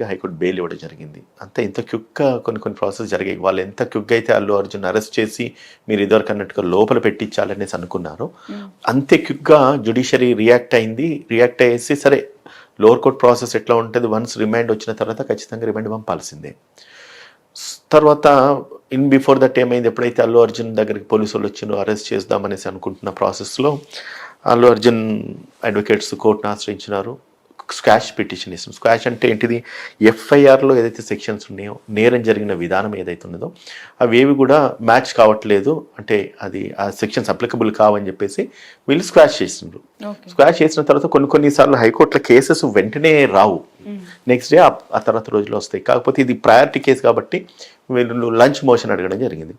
High court bail ఇవ్వడం జరిగింది. అంతే ఇంత క్విక్‌గా కొన్ని ప్రాసెస్ జరిగాయి. వాళ్ళు ఎంత క్విక్‌గా అయితే అల్లు అర్జున్ అరెస్ట్ చేసి మీరు ఇదివరకు అన్నట్టుగా లోపల పెట్టించాలనేసి అనుకున్నారో, అంతే క్విక్‌గా జ్యుడిషియరీ రియాక్ట్ అయింది. రియాక్ట్ అయ్యేసి సరే లోవర్ కోర్ట్ ప్రాసెస్ ఎట్లా ఉంటది, వన్స్ రిమాండ్ వచ్చిన తర్వాత ఖచ్చితంగా రిమాండ్ పంపాల్సిందే. తర్వాత బిఫోర్ దట్ ఏమైంది, ఎప్పుడైతే అల్లు అర్జున్ దగ్గరికి పోలీసులు వచ్చిండ్రో అరెస్ట్ చేద్దామనేసి అనుకుంటున్న ప్రాసెస్లో అల్లు అర్జున్ అడ్వకేట్స్ కోర్టును ఆశ్రయించినారు. స్క్వాష్ పిటిషన్ ఇస్తాం. స్క్వాష్ అంటే ఏంటిది, ఎఫ్ఐఆర్లో ఏదైతే సెక్షన్స్ ఉన్నాయో, నేరం జరిగిన విధానం ఏదైతే ఉన్నదో అవేవి కూడా మ్యాచ్ కావట్లేదు, అంటే అది ఆ సెక్షన్స్ అప్లికబుల్ కావని చెప్పేసి వీళ్ళు స్క్వాష్ చేసిండ్రు. స్క్వాష్ చేసిన తర్వాత కొన్నిసార్లు హైకోర్టులో కేసెస్ వెంటనే రావు, నెక్స్ట్ డే ఆ తర్వాత రోజులు వస్తాయి. కాకపోతే ఇది ప్రయారిటీ కేసు కాబట్టి వీళ్ళు లంచ్ మోషన్ అడగడం జరిగింది.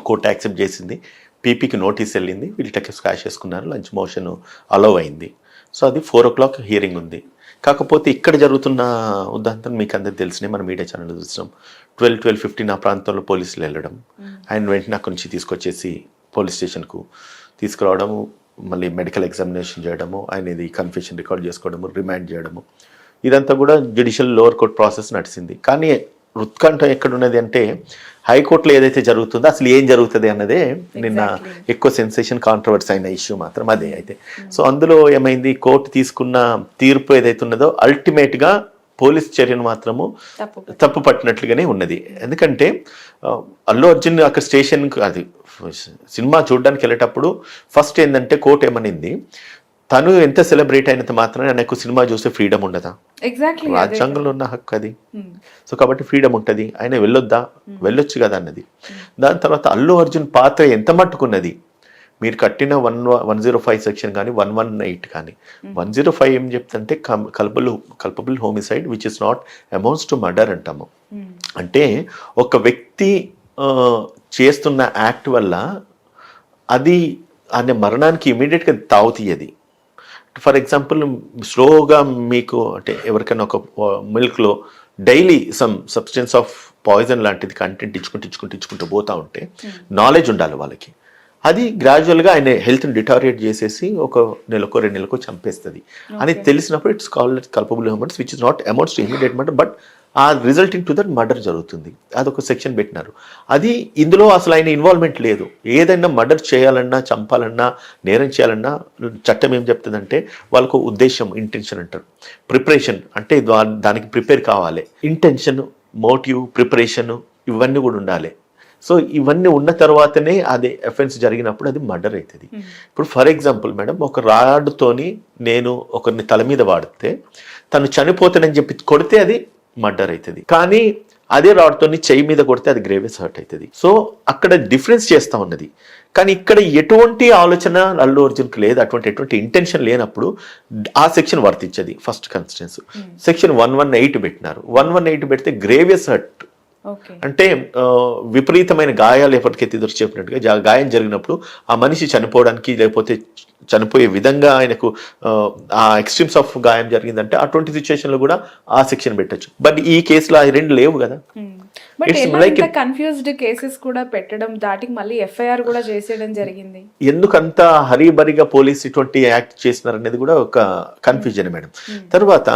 కోర్టు యాక్సెప్ట్ చేసింది, పీపీకి నోటీస్ వెళ్ళింది, వీళ్ళు స్క్వాష్ చేసుకున్నారు, లంచ్ మోషన్ అలౌ అయింది. సో అది 4 o'clock హియరింగ్ ఉంది. కాకపోతే ఇక్కడ జరుగుతున్న ఉదాహరణ మీకు అందరికి తెలిసినాయి, మన మీడియా ఛానల్లో చూసినాం. 12:15 ఆ ప్రాంతంలో పోలీసులు వెళ్ళడం, ఆయన వెంటనే అక్కడి నుంచి తీసుకొచ్చేసి పోలీస్ స్టేషన్కు తీసుకురావడము, మళ్ళీ మెడికల్ ఎగ్జామినేషన్ చేయడము, ఆయన ఇది కన్ఫెషన్ రికార్డ్ చేసుకోవడము, రిమాండ్ చేయడము, ఇదంతా కూడా జ్యుడిషియల్ లోవర్ కోర్ట్ ప్రాసెస్ నడిచింది. కానీ ఉత్కంఠ ఎక్కడున్నది అంటే హైకోర్టులో ఏదైతే జరుగుతుందో అసలు ఏం జరుగుతుంది అన్నదే నిన్న ఎక్కువ సెన్సేషన్ కాంట్రవర్సీ అయిన ఇష్యూ మాత్రం అదే. అయితే సో అందులో ఏమైంది, కోర్టు తీసుకున్న తీర్పు ఏదైతే ఉన్నదో అల్టిమేట్గా పోలీస్ చర్యను మాత్రము తప్పు పట్టినట్లుగానే ఉన్నది. ఎందుకంటే అల్లు అర్జున్ అక్కడ స్టేషన్ అది సినిమా చూడడానికి వెళ్ళేటప్పుడు ఫస్ట్ ఏంటంటే కోర్టు ఏమనింది, తను ఎంత సెలబ్రేట్ అయినంత మాత్రమే నాకు సినిమా చూస్తే ఫ్రీడమ్ ఉండదా, రాజ్యాంగంలో ఉన్న హక్కు అది. సో కాబట్టి ఫ్రీడమ్ ఉంటుంది, ఆయన వెళ్ళొచ్చు కదా అన్నది. దాని తర్వాత అల్లు అర్జున్ పాత్ర ఎంత మట్టుకున్నది, మీరు కట్టిన 105 సెక్షన్ కానీ 118 కానీ 105 ఏం చెప్తుంటే culpable homicide which is not amounts to murder అంటాము. అంటే ఒక వ్యక్తి చేస్తున్న యాక్ట్ వల్ల అది ఆయన మరణానికి ఇమీడియట్గా తావు తీయది. ఫర్ ఎగ్జాంపుల్ స్లోగా మీకు అంటే ఎవరికైనా ఒక మిల్క్లో డైలీ సబ్స్టెన్స్ ఆఫ్ పాయిజన్ లాంటిది కంటెంట్ ఇచ్చుకుంటూ పోతూ ఉంటే నాలెడ్జ్ ఉండాలి వాళ్ళకి. అది గ్రాడ్యువల్గా ఆయన హెల్త్ని డిటారియేట్ చేసేసి ఒక నెలకో 2 నెలలకో చంపేస్తుంది అని తెలిసినప్పుడు it's called culpable amounts which is not amounts to immediate murder but ఆ రిజల్టింగ్ టు దట్ మర్డర్ జరుగుతుంది. అదొక సెక్షన్ పెట్టినారు. అది ఇందులో అసలు ఆయన ఇన్వాల్వ్మెంట్ లేదు. ఏదైనా మర్డర్ చేయాలన్నా, చంపాలన్నా, నేరం చేయాలన్నా చట్టం ఏం చెప్తుందంటే వాళ్ళకు ఉద్దేశం, ఇంటెన్షన్ అంటారు. ప్రిపరేషన్ అంటే దానికి ప్రిపేర్ కావాలి, ఇంటెన్షన్, మోటివ్, ప్రిపరేషన్ ఇవన్నీ కూడా ఉండాలి. సో ఇవన్నీ ఉన్న తర్వాతనే అది అఫెన్స్ జరిగినప్పుడు అది మర్డర్ అవుతుంది. ఇప్పుడు ఫర్ ఎగ్జాంపుల్ మేడం, ఒక రాడ్తోని నేను ఒకరిని తల మీద వాడితే తను చనిపోతానని చెప్పి కొడితే అది మర్డర్ అవుతుంది. కానీ అదే రాడ్తోని చెయ్యి మీద కొడితే అది గ్రేవియస్ హర్ట్ అవుతుంది. సో అక్కడ డిఫరెన్స్ చేస్తూ ఉన్నది. కానీ ఇక్కడ ఎటువంటి ఆలోచన అల్లు అర్జున్కి లేదు, ఎటువంటి ఇంటెన్షన్ లేనప్పుడు ఆ సెక్షన్ వర్తించది. ఫస్ట్ కన్స్టెన్స్ సెక్షన్ 118 పెట్టినారు. 118 పెడితే గ్రేవియస్ హర్ట్ అంటే విపరీతమైన గాయాలు ఎప్పటికైతే ఎదురు చెప్పినట్టుగా గాయం జరిగినప్పుడు ఆ మనిషి చనిపోవడానికి లేకపోతే చనిపోయే విధంగా ఆయనకు ఆ ఎక్స్ట్రీమ్స్ ఆఫ్ గాయం జరిగిందంటే అటువంటి సిచ్యువేషన్లో కూడా ఆ సెక్షన్ పెట్టచ్చు. బట్ ఈ కేసులో ఆ రెండు లేవు కదా. కన్ఫ్యూజ్డ్ కేసెస్ కూడా పెట్టడం దాటికి మళ్ళీ ఎఫ్ఐఆర్ కూడా చేసేయడం జరిగింది. ఎందుకంత హరీబరిగా పోలీస్ ఇటువంటి యాక్ట్ చేసినారనేది కూడా ఒక కన్ఫ్యూజన్ మేడం. తర్వాత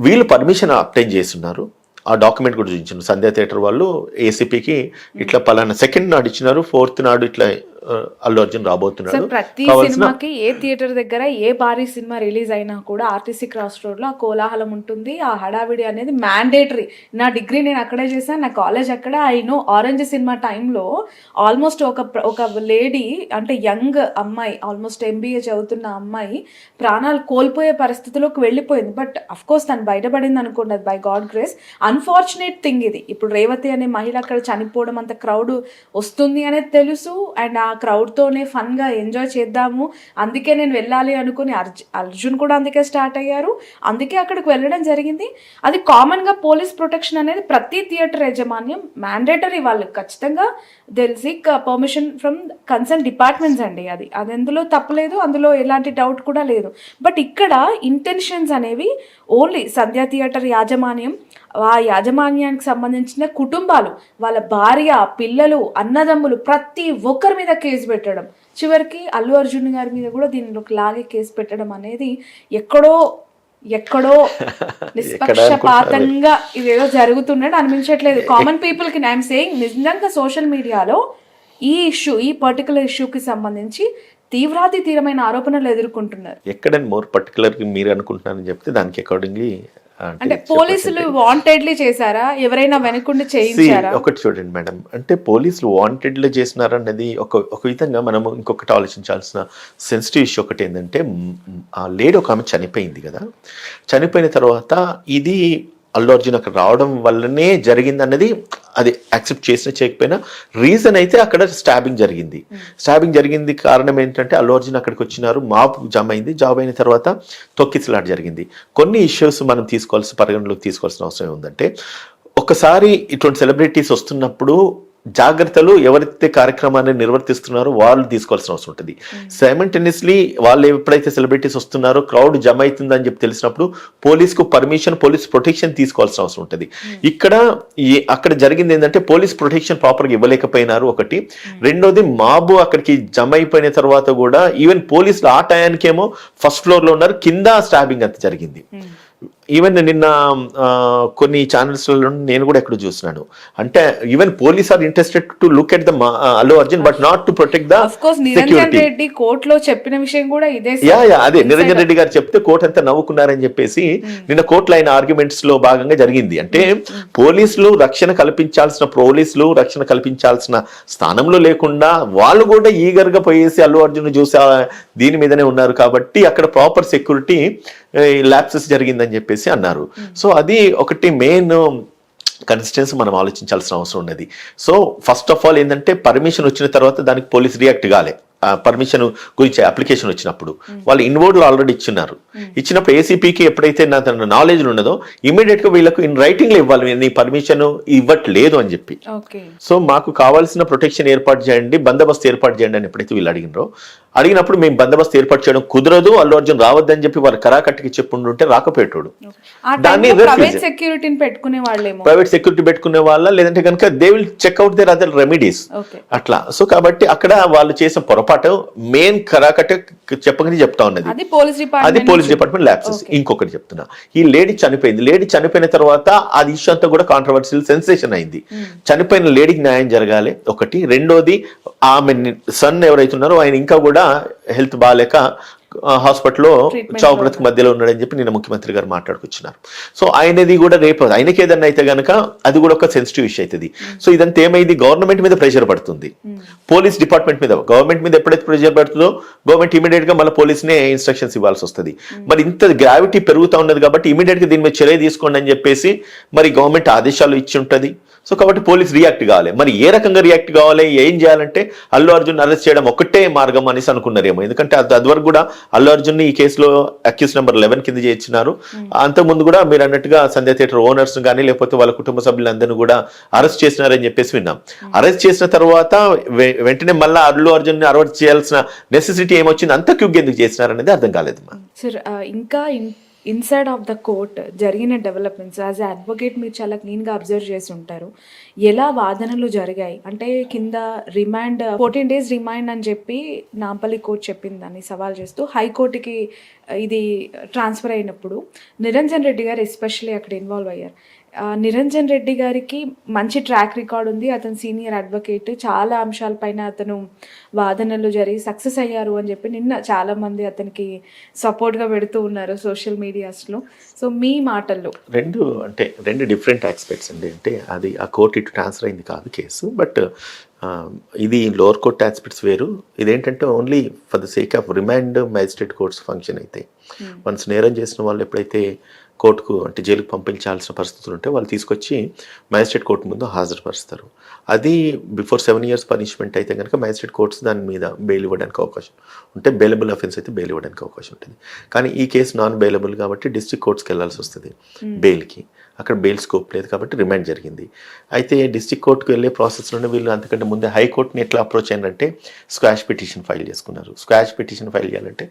వీళ్ళు పర్మిషన్ అప్లై చేస్తున్నారు, ఆ డాక్యుమెంట్ కూడా చూపించారు సంధ్యా థియేటర్ వాళ్ళు ఏసీపీకి, ఇట్లా పలానా 2nd నాడు ఇచ్చినారు, 4th నాడు ఇట్లా అల్లు అర్జున్ రాబోతున్నాడు. ప్రతి సినిమాకి ఏ థియేటర్ దగ్గర ఏ భారీ సినిమా రిలీజ్ అయినా కూడా ఆర్టీసీ క్రాస్ రోడ్ లో ఆ కోలాహలం ఉంటుంది, ఆ హడావిడి అనేది మ్యాండేటరీ. నా డిగ్రీ నేను అక్కడే చేశాను, నా కాలేజ్ అక్కడ. ఐ నో ఆరెంజ్ సినిమా టైంలో ఆల్మోస్ట్ ఒక లేడీ అంటే యంగ్ అమ్మాయి, ఆల్మోస్ట్ MBA చదువుతున్న అమ్మాయి ప్రాణాలు కోల్పోయే పరిస్థితిలోకి వెళ్ళిపోయింది. బట్ అఫ్ కోర్స్ తను బయటపడింది అనుకోండి, by God grace. Unfortunate thing ఇది. ఇప్పుడు రేవతి అనే మహిళ అక్కడ చనిపోవడం, అంత క్రౌడ్ వస్తుంది అనేది తెలుసు, అండ్ ఆ క్రౌడ్తోనే ఫన్గా ఎంజాయ్ చేద్దాము, అందుకే నేను వెళ్ళాలి అనుకుని అర్జున్ కూడా అందుకే స్టార్ట్ అయ్యారు, అందుకే అక్కడికి వెళ్ళడం జరిగింది. అది కామన్గా పోలీస్ ప్రొటెక్షన్ అనేది ప్రతి థియేటర్ యాజమాన్యం మ్యాండేటరీ, వాళ్ళు ఖచ్చితంగా తెలిసి పర్మిషన్ ఫ్రమ్ కన్సర్న్ డిపార్ట్మెంట్స్ అండి. అది అందులో తప్పలేదు, అందులో ఎలాంటి డౌట్ కూడా లేదు. బట్ ఇక్కడ ఇంటెన్షన్స్ అనేవి ఓన్లీ సంధ్యా థియేటర్ యాజమాన్యం, ఆ యాజమాన్యానికి సంబంధించిన కుటుంబాలు, వాళ్ళ భార్య, పిల్లలు, అన్నదమ్ములు ప్రతి ఒక్కరి మీద కేసు పెట్టడం, చివరికి అల్లు అర్జున్ గారి మీద కూడా దీనిలోకి లాగే కేసు పెట్టడం అనేది ఎక్కడో ఎక్కడో నిష్పక్షపాతంగా ఇదేదో జరుగుతున్నట్టు అనిపించట్లేదు కామన్ పీపుల్ కి. ఐఎమ్ సేయింగ్ నిజంగా సోషల్ మీడియాలో ఈ ఇష్యూ, ఈ పర్టికులర్ ఇష్యూకి సంబంధించి తీవ్రమైన ఆరోపణలు ఎదుర్కొంటున్నారు. ఎక్కడని మోర్ పర్టికులర్ మీరు అనుకుంటున్నారని చెప్తే దానికి అకార్డింగ్లీ అంటే పోలీసులు వాంటెడ్లీ చేశారా, ఎవరైనా వెనకుండి చేయించారా? ఒకటి చూడండి మేడం, అంటే పోలీసులు వాంటెడ్లో చేసినారన్నది ఒక విధంగా మనము ఇంకొకటి ఆలోచించాల్సిన సెన్సిటివ్ ఇష్యూ ఒకటి ఏంటంటే, ఆ లేడీ ఒక ఆమె చనిపోయింది కదా, చనిపోయిన తర్వాత ఇది అల్లు అర్జున్ అక్కడ రావడం వల్లనే జరిగింది అన్నది అది యాక్సెప్ట్ చేసినా చేయకపోయినా రీజన్ అయితే అక్కడ స్టాబింగ్ జరిగింది. కారణం ఏంటంటే అల్లు అర్జున్ అక్కడికి వచ్చినారు, మాప్ జామ్ అయింది, జాబ్ అయిన తర్వాత తొక్కిసలాట జరిగింది. కొన్ని ఇష్యూస్ మనం పరిగణలోకి తీసుకోవాల్సిన అవసరం ఉందంటే, ఒకసారి ఇటువంటి సెలబ్రిటీస్ వస్తున్నప్పుడు జాగ్రత్తలు ఎవరైతే కార్యక్రమాన్ని నిర్వర్తిస్తున్నారో వాళ్ళు తీసుకోవాల్సిన అవసరం ఉంటుంది. సైమల్టేనియస్లీ వాళ్ళు ఎప్పుడైతే సెలబ్రిటీస్ వస్తున్నారో క్రౌడ్ జమ అవుతుందని చెప్పి తెలిసినప్పుడు పోలీస్కు పర్మిషన్, పోలీస్ ప్రొటెక్షన్ తీసుకోవాల్సిన అవసరం ఉంటుంది. అక్కడ జరిగింది ఏంటంటే పోలీస్ ప్రొటెక్షన్ ప్రాపర్గా ఇవ్వలేకపోయినారు ఒకటి. రెండోది మాబు అక్కడికి జమ అయిపోయిన తర్వాత కూడా ఈవెన్ పోలీసులు ఆ టయానికేమో ఫస్ట్ ఫ్లోర్లో ఉన్నారు, కింద స్టాబింగ్ అంత జరిగింది. ఈవెన్ నిన్న కొన్ని ఛానల్స్లో నేను కూడా ఎక్కడ చూసినాను, అంటే even police are interested to look at the Allu Arjun but not to protect the security. కోర్టులో చెప్పిన విషయం కూడా ఇదే. అదే నిరంజన్ రెడ్డి గారు చెప్తే కోర్టు అంతా నవ్వుకున్నారని చెప్పేసి నిన్న కోర్టులో అయిన ఆర్గ్యుమెంట్స్ లో భాగంగా జరిగింది. అంటే పోలీసులు రక్షణ కల్పించాల్సిన స్థానంలో లేకుండా వాళ్ళు కూడా ఈగర్ గా పోయేసి అల్లు అర్జున్ చూసే దీని మీదనే ఉన్నారు కాబట్టి అక్కడ ప్రాపర్ సెక్యూరిటీ ల్యాప్సెస్ జరిగిందని చెప్పేసి అన్నారు. సో అది ఒకటి మెయిన్ కన్సిస్టెన్సీ మనం ఆలోచించాల్సిన అవసరం ఉన్నది. సో ఫస్ట్ ఆఫ్ ఆల్ ఏంటంటే పర్మిషన్ వచ్చిన తర్వాత దానికి పోలీస్ రియాక్ట్ కాలే. పర్మిషన్ గురించి అప్లికేషన్ వచ్చినప్పుడు వాళ్ళు ఇన్వర్డ్లు ఆల్రెడీ ఇచ్చినప్పుడు ఏసీపీకి ఎప్పుడైతే నా నాలెడ్జ్ ఉన్నదో ఇమీడియట్ గా వీళ్ళకు ఇన్ రైటింగ్ లో ఇవ్వాలి, నీ పర్మిషన్ ఇవ్వట్లేదు అని చెప్పి. సో మాకు కావాల్సిన ప్రొటెక్షన్ ఏర్పాటు చేయండి, బందోబస్తు ఏర్పాటు చేయండి అని ఎప్పుడైతే వీళ్ళు అడిగినప్పుడు మేము బందోబస్తు ఏర్పాటు చేయడం కుదరదు, అల్లు అర్జున్ రావద్దని చెప్పి వాళ్ళు కరాకట్టికి చెప్పుంటే రాకపోయేటోడు. దాన్ని ప్రైవేట్ సెక్యూరిటీ పెట్టుకునే వాళ్ళ, లేదంటే కనుక they will check out their other remedies అట్లా. సో కాబట్టి అక్కడ వాళ్ళు చేసిన పొరపాటు మెయిన్ కరాకట్ చెప్పకనే చెప్తా ఉన్నది, అది పోలీస్ డిపార్ట్మెంట్ ల్యాప్సెస్. ఇంకొకటి చెప్తున్నా, ఈ లేడీ చనిపోయిన తర్వాత అది ఇష్యూ అంతా కూడా కాంట్రవర్షియల్ సెన్సేషన్ అయింది. చనిపోయిన లేడీకి న్యాయం జరగాలి ఒకటి. రెండోది ఆమె సన్ ఎవరైతే ఉన్నారో ఆయన ఇంకా కూడా హెల్త్ బాగాలేక హాస్పిటల్లో చావు బ్రతుకు మధ్యలో ఉన్నాడని చెప్పి నిన్న ముఖ్యమంత్రి గారు మాట్లాడుకొచ్చినారు. సో ఆయనది కూడా రేపు ఆయనకి ఏదన్నా అయితే గనక అది కూడా ఒక సెన్సిటివ్ ఇష్యూ అవుతుంది. సో ఇదంతా ఏమైంది, గవర్నమెంట్ మీద ప్రెషర్ పడుతుంది, పోలీస్ డిపార్ట్మెంట్ మీద. గవర్నమెంట్ మీద ఎప్పుడైతే ప్రెషర్ పడుతుందో గవర్నమెంట్ ఇమీడియట్ గా మళ్ళీ పోలీసునే ఇన్స్ట్రక్షన్స్ ఇవ్వాల్సి వస్తుంది. మరి ఇంత గ్రావిటీ పెరుగుతూ ఉన్నది కాబట్టి ఇమీడియట్ గా దీని మీద చర్య తీసుకోండి అని చెప్పేసి మరి గవర్నమెంట్ ఆదేశాలు ఇచ్చి ఉంటుంది. సో కాబట్టి పోలీస్ రియాక్ట్ కావాలి. మరి ఏ రకంగా రియాక్ట్ కావాలి, ఏం చేయాలంటే అల్లు అర్జున్ అరెస్ట్ చేయడం ఒకటే మార్గం అనేసి అనుకున్నారేమో. ఎందుకంటే అదివరకు కూడా అల్లు అర్జున్ ఈ కేసులో అక్యూజ్ నెంబర్ 11 కింద చేర్చినారు. అంతకుముందు కూడా మీరు అన్నట్టుగా సంధ్య థియేటర్ ఓనర్స్ కానీ లేకపోతే వాళ్ళ కుటుంబ సభ్యులందరినీ కూడా అరెస్ట్ చేసినారని చెప్పేసి విన్నాం. అరెస్ట్ చేసిన తర్వాత వెంటనే మళ్ళీ అల్లు అర్జున్ అరెస్ట్ చేయాల్సిన నెసెసిటీ ఏమొచ్చింది, అంత క్యూగ్ ఎందుకు చేసినారనేది అర్థం కాలేదు. సార్ ఇంకా ఇన్సైడ్ ఆఫ్ ద కోర్ట్ జరిగిన డెవలప్మెంట్స్ యాజ్ ఎ అడ్వకేట్ మీరు చాలా క్లీన్గా అబ్జర్వ్ చేసి ఉంటారు. ఎలా వాదనలు జరిగాయి అంటే కింద రిమాండ్ 14 days రిమాండ్ అని చెప్పి నాంపల్లి కోర్టు చెప్పిందని సవాల్ చేస్తూ హైకోర్టుకి ఇది ట్రాన్స్ఫర్ అయినప్పుడు నిరంజన్ రెడ్డి గారు ఎస్పెషల్లీ అక్కడ ఇన్వాల్వ్ అయ్యారు. నిరంజన్ రెడ్డి గారికి మంచి ట్రాక్ రికార్డ్ ఉంది, అతను సీనియర్ అడ్వకేట్, చాలా అంశాలపైన అతను వాదనలు జరిగి సక్సెస్ అయ్యారు అని చెప్పి నిన్న చాలామంది అతనికి సపోర్ట్గా పెడుతూ ఉన్నారు సోషల్ మీడియాస్లో. సో మీ మాటల్లో రెండు డిఫరెంట్ ఆస్పెక్ట్స్ అండి. అంటే అది ఆ కోర్టు ఇటు ట్రాన్స్ఫర్ అయింది కాదు కేసు, బట్ ఇది లోవర్ కోర్ట్ ఆస్పెక్ట్స్ వేరు. ఇదేంటంటే only for the sake of remand magistrate courts function అయితే వన్స్ నేరం చేసిన వాళ్ళు ఎప్పుడైతే కోర్టుకు అంటే జైలుకు పంపించాల్సిన పరిస్థితులు ఉంటే వాళ్ళు తీసుకొచ్చి మ్యాజిస్ట్రేట్ కోర్టు ముందు హాజరుపరుస్తారు. అది బిఫోర్ 7 years పనిష్మెంట్ అయితే కనుక మ్యాజిస్ట్రేట్ కోర్ట్స్ దాని మీద బెయిల్ ఇవ్వడానికి అవకాశం ఉంటే, బెయిలబుల్ అఫెన్స్ అయితే బెయిల్ ఇవ్వడానికి అవకాశం ఉంటుంది. కానీ ఈ కేసు నాన్ బెయిలబుల్ కాబట్టి డిస్ట్రిక్ట్ కోర్ట్స్కి వెళ్ళాల్సి వస్తుంది బెయిల్కి. అక్కడ బెయిల్ స్కోప్ లేదు కాబట్టి రిమాండ్ జరిగింది. అయితే డిస్ట్రిక్ట్ కోర్టుకు వెళ్ళే ప్రాసెస్లోనే వీళ్ళు అంతకంటే ముందే హైకోర్టుని ఎట్లా అప్రోచ్ అయ్యారంటే స్క్వాష్ పిటిషన్ ఫైల్ చేసుకున్నారు. స్క్వాష్ పిటిషన్ ఫైల్ చేయాలంటే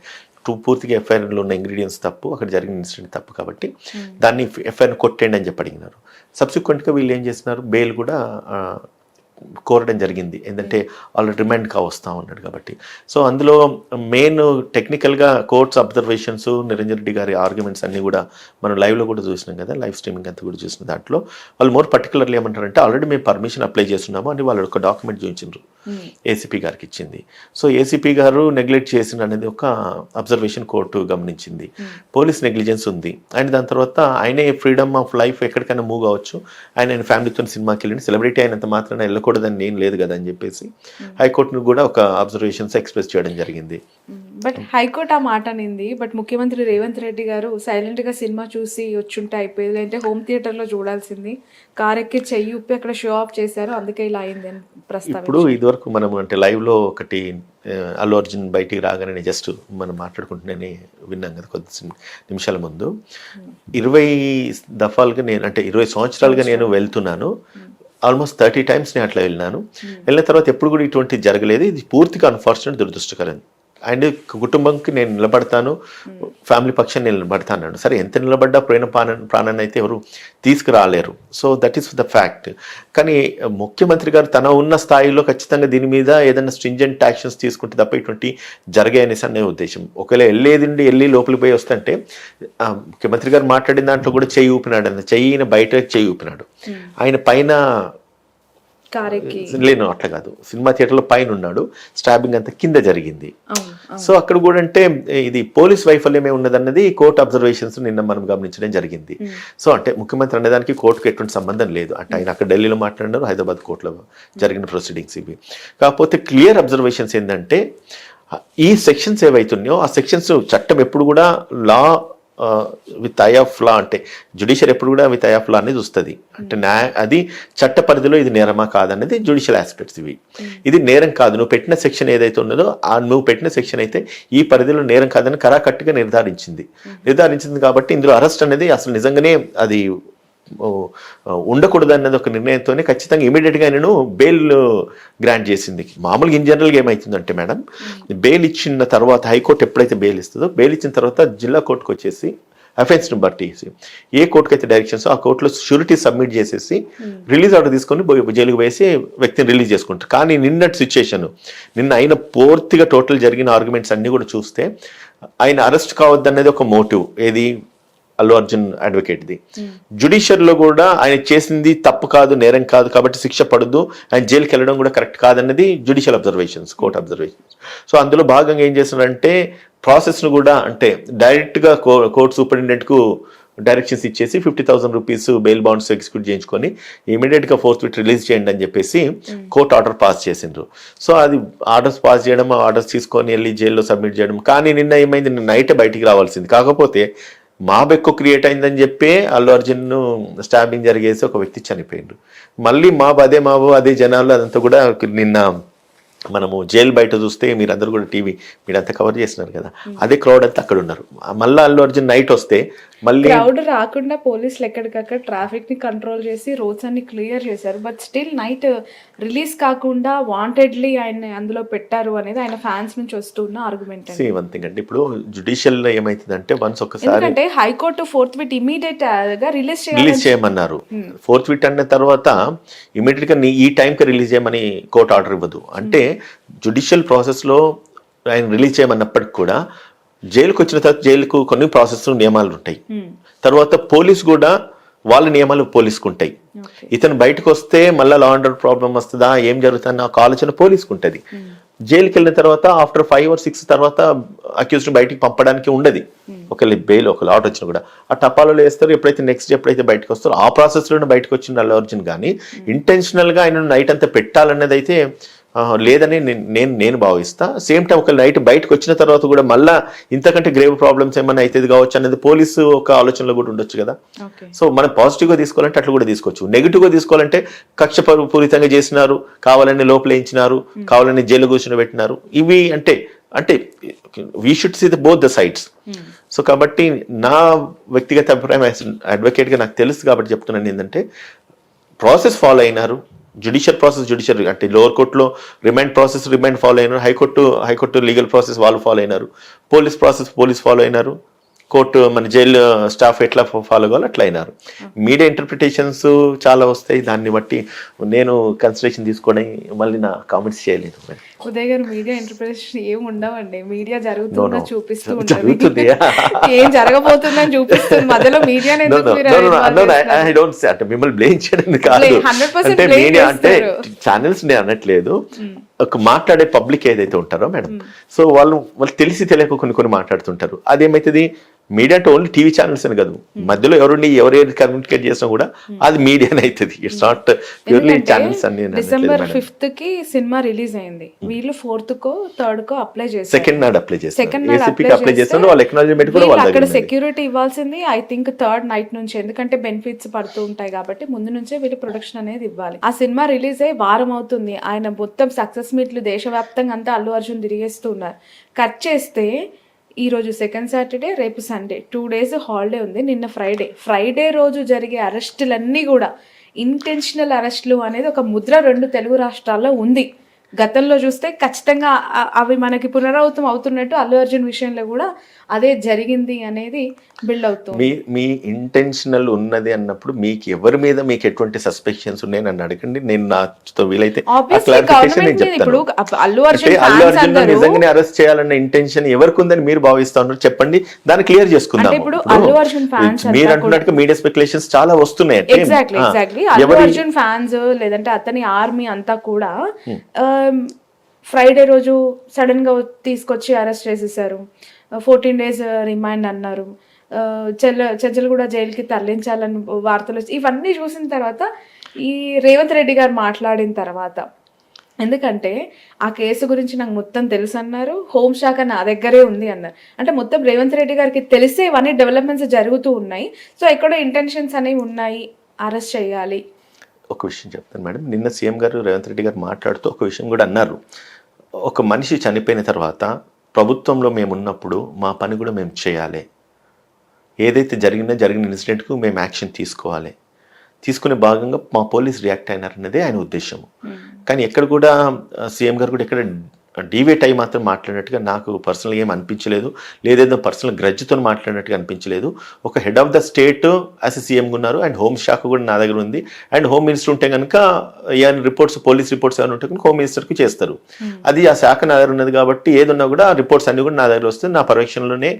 పూర్తిగా ఎఫ్ఐఆర్లో ఉన్న ఇంగ్రీడియంట్స్ తప్పు, అక్కడ జరిగిన ఇన్సిడెంట్ తప్పు కాబట్టి దాన్ని ఎఫ్ఐఆర్ కొట్టేయండి అని చెప్పి అడిగినారు. సబ్సిక్వెంట్గా వీళ్ళు ఏం చేస్తున్నారు, బెయిల్ కూడా కోరడం జరిగింది, ఏంటంటే ఆల్రెడీ రిమాండ్గా వస్తూ ఉన్నాడు కాబట్టి. సో అందులో మెయిన్ టెక్నికల్గా కోర్ట్స్ అబ్జర్వేషన్స్, నిరంజన్ రెడ్డి గారి ఆర్గ్యుమెంట్స్ అన్నీ కూడా మనం లైవ్లో కూడా చూసినాం కదా, లైవ్ స్ట్రీమింగ్ అంతా కూడా చూసిన దాంట్లో వాళ్ళు మోర్ పర్టికులర్లీ ఏమంటారంటే ఆల్రెడీ మేము పర్మిషన్ అప్లై చేస్తున్నాము అని వాళ్ళు ఒక డాక్యుమెంట్ చూపించారు, ఏసీపీ గారికి ఇచ్చింది. సో ఏసీపీ గారు నెగ్లెక్ట్ చేసిన అనేది ఒక అబ్జర్వేషన్ కోర్టు గమనించింది. పోలీస్ నెగ్లిజెన్స్ ఉంది. ఆయన దాని తర్వాత ఆయనే ఫ్రీడమ్ ఆఫ్ లైఫ్ ఎక్కడికైనా మూవ్ కావచ్చు, ఆయన ఫ్యామిలీతో సినిమాకి వెళ్ళండి, సెలబ్రిటీ అయినంత మాత్రాన వెళ్ళకూడదని నేను లేదు కదా అని చెప్పేసి హైకోర్టును కూడా ఒక అబ్జర్వేషన్స్ ఎక్స్ప్రెస్ చేయడం జరిగింది. బట్ హైకోర్టు ఆ మాట అనింది, బట్ ముఖ్యమంత్రి రేవంత్ రెడ్డి గారు సైలెంట్గా సినిమా చూసి వచ్చుంటే అయిపోయేది, అంటే హోమ్ థియేటర్లో చూడాల్సింది, కార్ ఎక్కి చెయ్యి ఉప్పి అక్కడ షో ఆఫ్ చేశారు, అందుకే ఇలా అయింది అని ప్రస్తావన. ఇప్పుడు ఇదివరకు మనం అంటే లైవ్లో ఒకటి అల్లు అర్జున్ బయటికి రాగానే జస్ట్ మనం మాట్లాడుకుంటూనే విన్నాం కదా కొద్ది నిమిషాల ముందు, 20 దఫాలుగా నేను అంటే 20 సంవత్సరాలుగా నేను వెళ్తున్నాను, ఆల్మోస్ట్ 30 times నేను అట్లా వెళ్ళిన తర్వాత ఎప్పుడు కూడా ఇటువంటి జరగలేదు, ఇది పూర్తిగా అన్ఫార్చునేట్, దురదృష్టకరం. అండ్ కుటుంబంకి నేను నిలబడతాను, ఫ్యామిలీ పక్షాన్ని నేను నిలబడతాను. సరే ఎంత నిలబడ్డా పోయిన ప్రాణాన్ని అయితే ఎవరు తీసుకురాలేరు. So that is the fact. కానీ ముఖ్యమంత్రి గారు తన ఉన్న స్థాయిలో ఖచ్చితంగా దీని మీద ఏదైనా స్ట్రింజెంట్ యాక్షన్స్ తీసుకుంటే తప్ప ఇటువంటి జరిగాయనేసి అనే ఉద్దేశం. ఒకవేళ వెళ్ళి లోపలికి పోయి వస్తుంటే ముఖ్యమంత్రి గారు మాట్లాడిన దాంట్లో కూడా చెయ్యి ఊపినాడు, చెయ్యిని బయట చెయ్యి ఊపినాడు, ఆయన పైన లేను అట్లా కాదు, సినిమా థియేటర్లో పైన ఉన్నాడు, స్టాబింగ్ అంతా కింద జరిగింది. సో అక్కడ కూడా అంటే ఇది పోలీస్ వైఫల్యమే ఉన్నదన్నది కోర్టు అబ్జర్వేషన్స్ నిన్న మనం గమనించడం జరిగింది. సో అంటే ముఖ్యమంత్రి అనేదానికి కోర్టుకు ఎటువంటి సంబంధం లేదు, అంటే ఆయన అక్కడ ఢిల్లీలో మాట్లాడినారు, హైదరాబాద్ కోర్టులో జరిగిన ప్రొసీడింగ్స్ ఇవి. కాకపోతే క్లియర్ అబ్జర్వేషన్స్ ఏంటంటే ఈ సెక్షన్స్ ఏవైతున్నాయో ఆ సెక్షన్స్ చట్టం ఎప్పుడు కూడా లా విత్ ఐ ఆఫ్ లా, అంటే జ్యుడిషియల్ ఎప్పుడు కూడా విత్ ఐ ఆఫ్ లా అనేది వస్తుంది. అంటే అది చట్ట పరిధిలో ఇది నేరమా కాదనేది జ్యుడిషియల్ ఆస్పెక్ట్స్ ఇవి. ఇది నేరం కాదు, నువ్వు పెట్టిన సెక్షన్ ఏదైతే ఉన్నదో నువ్వు పెట్టిన సెక్షన్ అయితే ఈ పరిధిలో నేరం కాదని కరాకట్టుగా నిర్ధారించింది కాబట్టి ఇందులో అరెస్ట్ అనేది అసలు నిజంగానే అది ఉండకూడదు అన్నది ఒక నిర్ణయంతోనే ఖచ్చితంగా ఇమీడియట్గా నేను బెయిల్ గ్రాంట్ చేసింది. మామూలుగా ఇన్ జనరల్గా ఏమవుతుందంటే మేడం, బెయిల్ ఇచ్చిన తర్వాత హైకోర్టు ఎప్పుడైతే బెయిల్ ఇస్తుందో, బెయిల్ ఇచ్చిన తర్వాత జిల్లా కోర్టుకు వచ్చేసి అఫెన్స్ని బట్టి ఏ కోర్టుకు అయితే డైరెక్షన్స్ ఆ కోర్టులో షూరిటీ సబ్మిట్ చేసేసి రిలీజ్ ఆర్డర్ తీసుకొని జైలుకు వేసి వ్యక్తిని రిలీజ్ చేసుకుంటారు. కానీ నిన్నటి సిచ్యుయేషన్, నిన్న ఆయన పూర్తిగా టోటల్ జరిగిన ఆర్గ్యుమెంట్స్ అన్ని కూడా చూస్తే ఆయన అరెస్ట్ కావద్దనేది ఒక మోటివ్, ఏది అల్లు అర్జున్ అడ్వకేట్ది. జ్యుడిషియర్లో కూడా ఆయన చేసింది తప్పు కాదు, నేరం కాదు కాబట్టి శిక్ష పడదు, ఆయన జైలుకి వెళ్ళడం కూడా కరెక్ట్ కాదన్నది judicial observations, court observations. So అందులో భాగంగా ఏం చేస్తున్నారంటే ప్రాసెస్ను కూడా అంటే డైరెక్ట్గా కోర్ట్ సూపరింటెండెంట్కు డైరెక్షన్స్ ఇచ్చేసి 50,000 రూపీస్ బెయిల్ బాండ్స్ ఎగ్జిక్యూట్ చేయించుకొని ఇమీడియట్గా ఫోర్త్ రిలీజ్ చేయండి అని చెప్పేసి కోర్టు ఆర్డర్ పాస్ చేసిండ్రు. సో అది ఆర్డర్స్ పాస్ చేయడం, ఆర్డర్స్ తీసుకొని వెళ్ళి జైల్లో సబ్మిట్ చేయడం. కానీ నిన్న ఏమైంది, నిన్న నైటే బయటికి రావాల్సింది, కాకపోతే మాబ్ ఎక్కువ క్రియేట్ అయిందని చెప్పి అల్లు అర్జున్ స్టాబింగ్ జరిగేసి ఒక వ్యక్తి చనిపోయిండు. మళ్ళీ మాబ్ అదే జనాలు అదంతా కూడా నిన్న మనము జైలు బయట చూస్తే మీరందరూ కూడా టీవీ మీరంతా కవర్ చేస్తున్నారు కదా, అదే క్రౌడ్ అంతా అక్కడ ఉన్నారు. మళ్ళీ అల్లు అర్జున్ నైట్ వస్తే మళ్ళీ క్రౌడ్ రాకుండా పోలీసులు ఎక్కడికక్కడ ట్రాఫిక్ ని కంట్రోల్ చేసి రోడ్స్ అన్ని క్లియర్ చేశారు. బట్ స్టిల్ నైట్ రిలీజ్ కాకుండా వాంటెడ్లీ ఆయన అందులో పెట్టారు అనేది ఆయన ఫ్యాన్స్ నుంచి వస్తున్న ఆర్గ్యుమెంట్. వన్ థింగ్ అంటే ఇప్పుడు జుడిషియల్ లో ఏమైతుందంటే వన్స్ ఒకసారి అంటే హైకోర్టు ఫోర్త్ విట్ ఇమీడియట్ గా రిలీజ్ చేయమన్నారు. ఫోర్త్ విట్ అన్న తర్వాత ఇమీడియట్ గా ఈ టైంకి రిలీజ్ చేయమని కోర్టు ఆర్డర్ ఇవ్వదు. అంటే జుడిషియల్ ప్రాసెస్ లో ఆయన రిలీజ్ చేయమన్నప్పటికి కూడా జైలుకు వచ్చిన తర్వాత జైలుకు కొన్ని ప్రాసెస్ నియమాలు ఉంటాయి. తర్వాత పోలీసు కూడా వాళ్ళ నియమాలు పోలీసుకు ఉంటాయి. ఇతను బయటకు వస్తే మళ్ళీ లా అండ్ ఆర్డర్ ప్రాబ్లం వస్తుందా, ఏం జరుగుతుందన్న ఒక ఆలోచన పోలీసుకు ఉంటుంది. జైలుకి వెళ్ళిన తర్వాత ఆఫ్టర్ 5 or 6 తర్వాత అక్యూజ్డ్ బయటికి పంపడానికి ఉండదు. ఒకవేళ బెయిల్ ఒక ఆర్డర్ వచ్చినా కూడా ఆ టపాలలో వేస్తారు. ఎప్పుడైతే బయటకు వస్తారో ఆ ప్రాసెస్లోనే బయటకు వచ్చిన అల్లు అర్జున్ కానీ ఇంటెన్షనల్గా ఆయన నైట్ అంతా పెట్టాలన్నది అయితే లేదని నేను భావిస్తా. సేమ్ టైం ఒక నైట్ బయటకు వచ్చిన తర్వాత కూడా మళ్ళీ ఇంతకంటే గ్రేవ్ ప్రాబ్లమ్స్ ఏమైనా అవుతుంది కావచ్చు అనేది పోలీసు ఒక ఆలోచనలో కూడా ఉండొచ్చు కదా. సో మనం పాజిటివ్గా తీసుకోవాలంటే అట్లా కూడా తీసుకోవచ్చు, నెగిటివ్గా తీసుకోవాలంటే కక్ష పూరితంగా చేసినారు, కావాలని లోపలేయించినారు, కావాలని జైలు కూర్చొని పెట్టినారు, ఇవి అంటే we should see both the sides. So కాబట్టి నా వ్యక్తిగత అభిప్రాయం అడ్వకేట్గా నాకు తెలుసు కాబట్టి చెప్తున్నాను ఏంటంటే ప్రాసెస్ ఫాలో అయినారు. జుడిషియల్ అంటే లోవర్ కోర్టులో రిమాండ్ ఫాలో అయినారు, హైకోర్టు లీగల్ ప్రాసెస్ వాళ్ళు ఫాలో అయినారు, పోలీస్ ఫాలో అయినారు. కోర్టు మన జైలు స్టాఫ్ ఎట్లా ఫాలో కావాలో అట్లా అయినారు. మీడియా ఇంటర్ప్రిటేషన్స్ చాలా వస్తాయి, దాన్ని బట్టి నేను కన్సిడరేషన్ తీసుకొని మళ్ళీ నా కామెంట్స్ చేయలేదు. ఉదయ్ గారు మీడియా ఇంటర్ప్రిటేషన్ ఏం ఉండవండి, మీడియా జరుగుతుందా చూపిస్తూ జరుగుతుంది, ఉంటుంది, ఏం జరగబోతుందని చూపిస్తుంది, మధ్యలో మీడియా ఐ డోంట్ సే అంటే మిమ్మల్ని బ్లేమ్ చేయడం కాదు, అంటే మీడియా అంటే ఛానల్స్ నేను అనట్లేదు, ఒక మాట్లాడే పబ్లిక్ ఏదైతే ఉంటారో మేడం, సో వాళ్ళు తెలిసి తెలియక కొన్ని మాట్లాడుతుంటారు. అదేమైతుంది, మీడియా అంటే ఓన్లీ టీవీ ఛానల్స్ అని కాదు, మధ్యలో ఎవరు కమ్యూనికేట్ చేసినా కూడా అది మీడియానే అవుతుంది. ఇట్స్ నాట్ ప్యూర్లీ ఛానల్స్ అని. డిసెంబర్ 5th కి సినిమా రిలీజ్ అయింది, వీళ్ళు 4th కో 3rd కో అప్లై చేశారు, సెకండ్ నాడు అప్లై చేస్తారు, వాళ్ళ ఎక్నాలజ్మెంట్ కూడా అక్కడ సెక్యూరిటీ ఇవ్వాల్సింది ఐ థింక్ 3rd నైట్ నుంచి, ఎందుకంటే బెనిఫిట్స్ పడుతూ ఉంటాయి కాబట్టి ముందు నుంచే వీళ్ళు ప్రొడక్షన్ అనేది ఇవ్వాలి. ఆ సినిమా రిలీజ్ అయ్యి వారం అవుతుంది, ఆయన మొత్తం సక్సెస్ మీట్లు దేశవ్యాప్తంగా అంతా అల్లు అర్జున్ తిరిగేస్తూ ఉన్నారు. కట్ చేస్తే ఈ రోజు సెకండ్ సాటర్డే, రేపు సండే, 2 days హాలిడే ఉంది, నిన్న ఫ్రైడే రోజు జరిగే అరెస్టులన్నీ కూడా ఇంటెన్షనల్ అరెస్టులు అనేది ఒక ముద్ర 2 తెలుగు రాష్ట్రాల్లో ఉంది. గతంలో చూస్తే ఖచ్చితంగా అవి మనకి పునరావృతం అవుతున్నట్టు అల్లు అర్జున్ విషయంలో కూడా అదే జరిగింది అనేది బిల్డ్ అవుతుంది. మీ ఇంటెన్షనల్ ఉన్నది అన్నప్పుడు మీకు ఎవరి మీద మీకు ఎటువంటి సస్పెక్షన్స్ ఉన్నాయి నన్ను అడగండి, నేను నాతో వీలైతే అల్లు అర్జున్ నిజంగానే అరెస్ట్ చేయాలన్న ఇంటెన్షన్ ఎవరికి ఉందని మీరు భావిస్తా ఉన్నారు చెప్పండి, దాన్ని క్లియర్ చేసుకుందాం. ఇప్పుడు అల్లు అర్జున్ ఫ్యాన్స్ మీరు అంటున్నట్టుగా మీడియా స్పెక్యులేషన్స్ చాలా వస్తున్నాయి. ఎగ్జాక్ట్లీ అల్లు అర్జున్ ఫ్యాన్స్ లేదంటే అతని ఆర్మీ అంతా కూడా ఫ్రైడే రోజు సడన్ గా తీసుకొచ్చి అరెస్ట్ చేసేసారు, 14 days రిమాండ్ అన్నారు, చెంచల్గూడ జైలుకి తరలించాలని వార్తలు, ఇవన్నీ చూసిన తర్వాత ఈ రేవంత్ రెడ్డి గారు మాట్లాడిన తర్వాత, ఎందుకంటే ఆ కేసు గురించి నాకు మొత్తం తెలుసు అన్నారు, హోంశాఖ నా దగ్గరే ఉంది అన్నారు, అంటే మొత్తం రేవంత్ రెడ్డి గారికి తెలిసే ఇవన్నీ డెవలప్మెంట్స్ జరుగుతూ ఉన్నాయి, సో ఎక్కడో ఇంటెన్షన్స్ అనేవి ఉన్నాయి, అరెస్ట్ చేయాలి. ఒక విషయం చెప్తాను మేడం, నిన్న సీఎం గారు రేవంత్ రెడ్డి గారు మాట్లాడుతూ ఒక విషయం కూడా అన్నారు, ఒక మనిషి చనిపోయిన తర్వాత ప్రభుత్వంలో మేము ఉన్నప్పుడు మా పని కూడా మేము చేయాలి, ఏదైతే జరిగిన ఇన్సిడెంట్కు మేము యాక్షన్ తీసుకోవాలి, తీసుకునే భాగంగా మా పోలీస్ రియాక్ట్ అయినారన్నదే ఆయన ఉద్దేశం. కానీ ఎక్కడ కూడా సీఎం గారు కూడా ఎక్కడ డివేట్ అయ్యి మాత్రం మాట్లాడినట్టుగా నాకు పర్సనల్గా ఏం అనిపించలేదు, లేదేదో పర్సనల్ గ్రడ్జ్తో మాట్లాడినట్టుగా అనిపించలేదు. ఒక head of the state as సీఎంగా ఉన్నారు, అండ్ హోమ్ శాఖ కూడా నా దగ్గర ఉంది, అండ్ హోమ్ మినిస్టర్ ఉంటే కనుక ఏమైనా రిపోర్ట్స్ పోలీస్ రిపోర్ట్స్ ఏమైనా ఉంటే కనుక హోమ్ మినిస్టర్కి చేస్తారు, అది ఆ శాఖ నా దగ్గర ఉన్నది కాబట్టి ఏదున్నా కూడా రిపోర్ట్స్ అన్నీ కూడా నా దగ్గర వస్తుంది, నా పర్యవేక్షణలోనే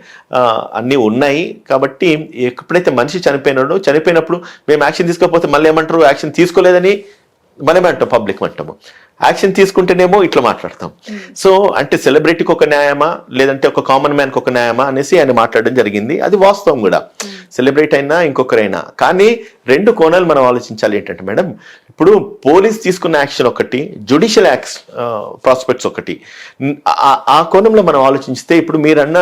అన్నీ ఉన్నాయి. కాబట్టి ఎప్పుడైతే మనిషి చనిపోయినప్పుడు మేము యాక్షన్ తీసుకోకపోతే మళ్ళీ ఏమంటారు, యాక్షన్ తీసుకోలేదని మనమే అంటాం, పబ్లిక్ అంటాము, యాక్షన్ తీసుకుంటేనేమో ఇట్లా మాట్లాడతాం. సో అంటే సెలబ్రిటీకి ఒక న్యాయమా లేదంటే ఒక కామన్ మ్యాన్కి ఒక న్యాయమా అనేసి ఆయన మాట్లాడడం జరిగింది, అది వాస్తవం కూడా, సెలబ్రిటీ అయినా ఇంకొకరైనా. కానీ 2 కోణాలు మనం ఆలోచించాలి. ఏంటంటే మేడం, ఇప్పుడు పోలీస్ తీసుకున్న యాక్షన్ ఒకటి, జ్యుడిషియల్ ప్రాస్పెక్ట్స్ ఒకటి, ఆ కోణంలో మనం ఆలోచిస్తే ఇప్పుడు మీరు అన్న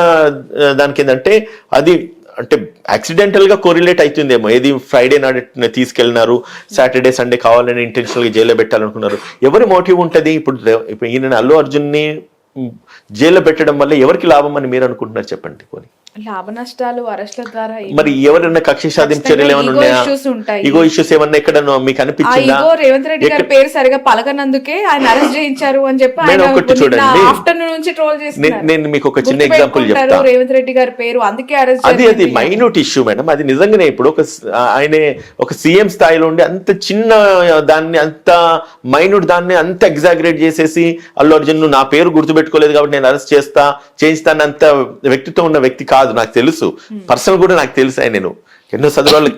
దానికి ఏంటంటే అది అంటే యాక్సిడెంటల్ గా కోరిలేట్ అవుతుందేమో, ఏది ఫ్రైడే నాడు తీసుకెళ్ళినారు, సాటర్డే సండే కావాలని ఇంటెన్షనల్ గా జైల్లో పెట్టాలనుకున్నారు, ఎవరి మోటివ్ ఉంటుంది? ఇప్పుడు ఈయన అల్లు అర్జున్ని జైల్లో పెట్టడం వల్ల ఎవరికి లాభం అని మీరు అనుకుంటున్నారు చెప్పండి. పోనీ లాభ నష్టాలు అరెస్ట్ల ద్వారా మరి ఎవరైనా కక్ష సాధింపు చర్యలు ఏమైనా ఉన్నాయా? ఇగో ఇష్యూస్ ఏమన్నా ఎక్కడ మీకు అనిపించిందా? రేవంత్ రెడ్డి గారి పేరు సరిగా పలకనందుకే ఆయన అరెస్ట్ చేయించారు అని చెప్పి ఆఫ్టర్నూన్ నుంచి ట్రోల్ చేస్తున్నారు. నేను మీకు ఒక చిన్న ఎగ్జాంపుల్ చెప్తాను. రేవంత్ రెడ్డి గారి పేరు అందుకే అరెస్ట్, అది మైన్యూట్ ఇష్యూ మేడం, అది నిజంగానే ఇప్పుడు ఆయన ఒక సీఎం స్థాయిలో ఉండి అంత చిన్న దాన్ని, అంత మైన్యూట్ దాన్ని అంత ఎగ్జాగరేట్ చేసేసి అల్లు అర్జున్ నా పేరు గుర్తుపెట్టుకోలేదు కాబట్టి నేను అరెస్ట్ చేయిస్తానంత వ్యక్తిత్వం ఉన్న వ్యక్తి కాదు, నాకు తెలుసు, పర్సనల్ కూడా నాకు తెలుసు. ఆయన నేను ఎన్నో చదువులకు